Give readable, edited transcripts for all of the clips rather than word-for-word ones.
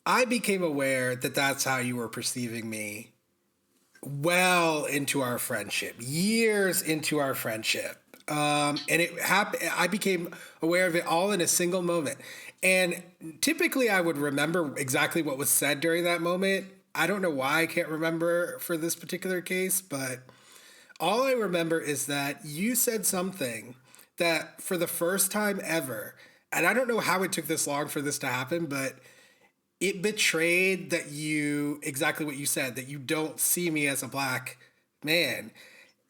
I became aware that that's how you were perceiving me well into our friendship, years into our friendship. And it happened. I became aware of it all in a single moment. And typically, I would remember exactly what was said during that moment. I don't know why I can't remember for this particular case, but all I remember is that you said something that for the first time ever, and I don't know how it took this long for this to happen, but it betrayed that you, exactly what you said, that you don't see me as a black man.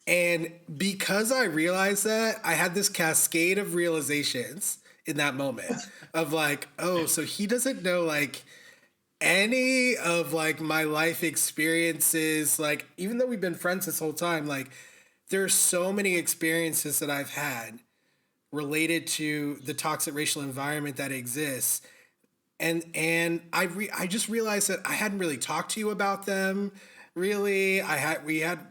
And because I realized that, I had this cascade of realizations in that moment of like, oh, so he doesn't know like any of like my life experiences. Like, even though we've been friends this whole time, like, there's so many experiences that I've had related to the toxic racial environment that exists. And I just realized that I hadn't really talked to you about them. Really,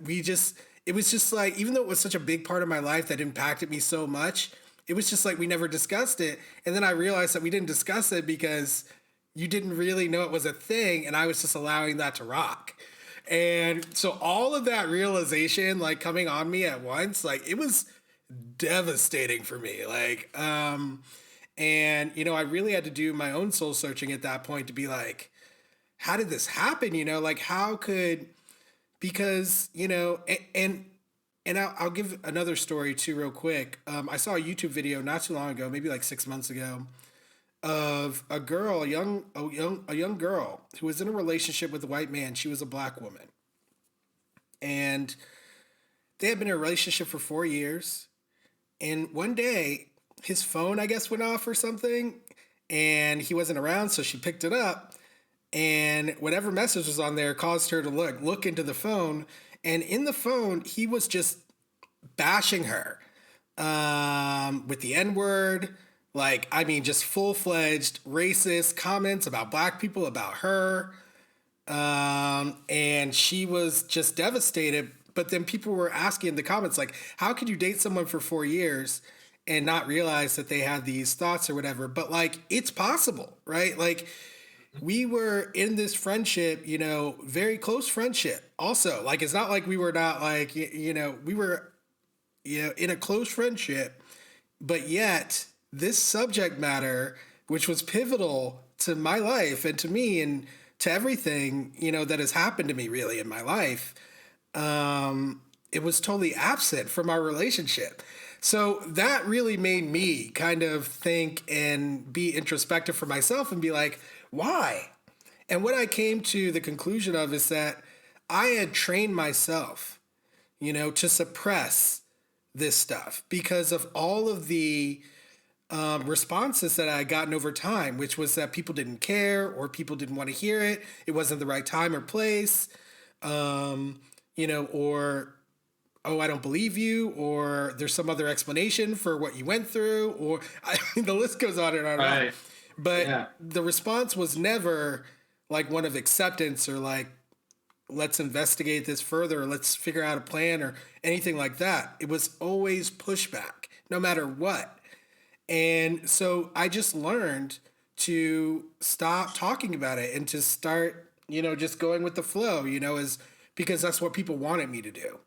we just it was just like, even though it was such a big part of my life that impacted me so much, it was just like we never discussed it. And then I realized that we didn't discuss it because you didn't really know it was a thing, and I was just allowing that to rock. And so all of that realization, like coming on me at once, like it was devastating for me. And I really had to do my own soul searching at that point to be like, how did this happen? Like how could, because, and I'll give another story too, real quick. I saw a YouTube video not too long ago, maybe like 6 months ago, of a girl, a young girl who was in a relationship with a white man. She was a black woman, and they had been in a relationship for 4 years. And one day, his phone, I guess, went off or something, and he wasn't around, so she picked it up, and whatever message was on there caused her to look into the phone, and in the phone, he was just bashing her with the N-word, like, I mean, just full-fledged racist comments about black people, about her, and she was just devastated. But then people were asking in the comments, like, how could you date someone for 4 years and not realize that they had these thoughts or whatever? But like, it's possible, right? Like, we were in this friendship, very close friendship. Also, like, it's not like we were not like, we were, in a close friendship, but yet this subject matter, which was pivotal to my life and to me and to everything, that has happened to me really in my life, it was totally absent from our relationship. So that really made me kind of think and be introspective for myself and be like, why? And what I came to the conclusion of is that I had trained myself, to suppress this stuff because of all of the responses that I had gotten over time, which was that people didn't care or people didn't want to hear it. It wasn't the right time or place. Or, oh, I don't believe you, or there's some other explanation for what you went through, or the list goes on and on and on. But yeah, the response was never like one of acceptance or like, let's investigate this further, or let's figure out a plan or anything like that. It was always pushback, no matter what. And so I just learned to stop talking about it and to start, just going with the flow, because that's what people wanted me to do.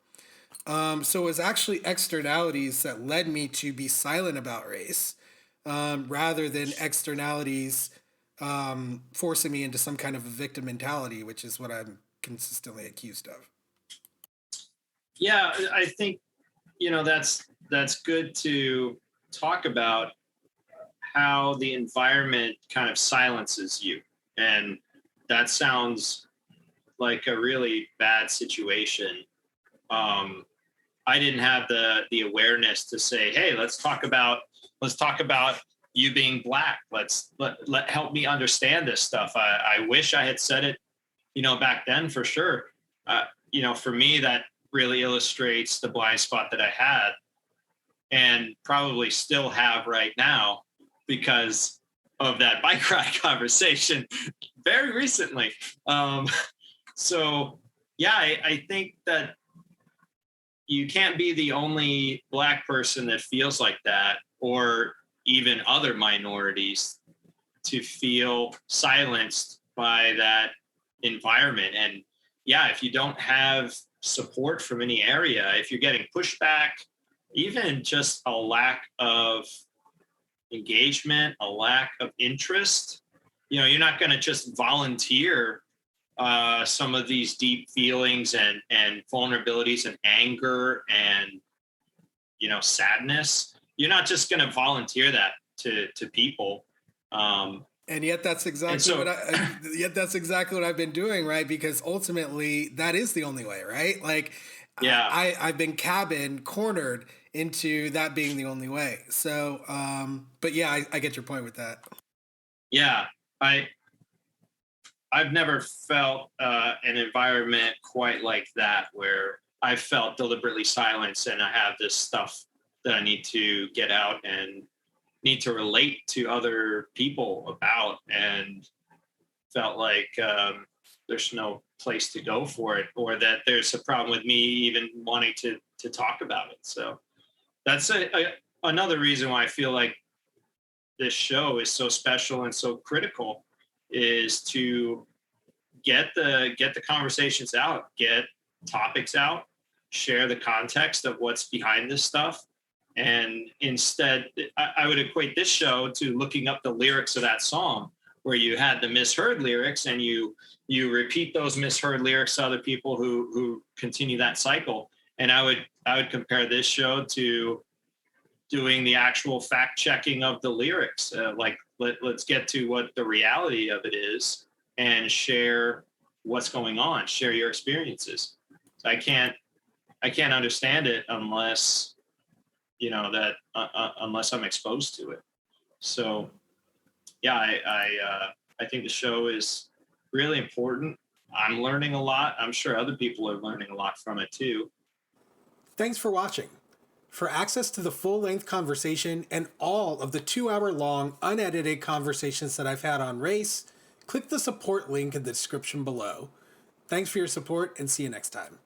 So it was actually externalities that led me to be silent about race, rather than externalities forcing me into some kind of a victim mentality, which is what I'm consistently accused of. Yeah, I think, that's good to talk about how the environment kind of silences you. And that sounds like a really bad situation. I didn't have the awareness to say, hey, let's talk about you being black. Let help me understand this stuff. I wish I had said it, back then for sure. For me, that really illustrates the blind spot that I had and probably still have right now because of that bike ride conversation very recently. So yeah, I think that you can't be the only black person that feels like that, or even other minorities to feel silenced by that environment. And yeah, if you don't have support from any area, if you're getting pushback, even just a lack of engagement, a lack of interest, you're not going to just volunteer some of these deep feelings and vulnerabilities and anger and sadness. You're not just going to volunteer that to people. And yet that's exactly what I've been doing, right? Because ultimately that is the only way, right? Like, yeah, I've been cornered into that being the only way. So, but yeah, I get your point with that. Yeah, I've never felt an environment quite like that where I felt deliberately silenced and I have this stuff that I need to get out and need to relate to other people about, and felt like there's no place to go for it, or that there's a problem with me even wanting to talk about it. So that's another reason why I feel like this show is so special and so critical, is to get the conversations out, get topics out, share the context of what's behind this stuff. And instead, I would equate this show to looking up the lyrics of that song, where you had the misheard lyrics and you repeat those misheard lyrics to other people who continue that cycle. And I would compare this show to doing the actual fact checking of the lyrics. Let's get to what the reality of it is and share what's going on, share your experiences. So I can't understand it unless unless I'm exposed to it. So yeah, I think the show is really important. I'm learning a lot. I'm sure other people are learning a lot from it too. Thanks for watching. For access to the full-length conversation and all of the 2-hour-long unedited conversations that I've had on race, click the support link in the description below. Thanks for your support, and see you next time.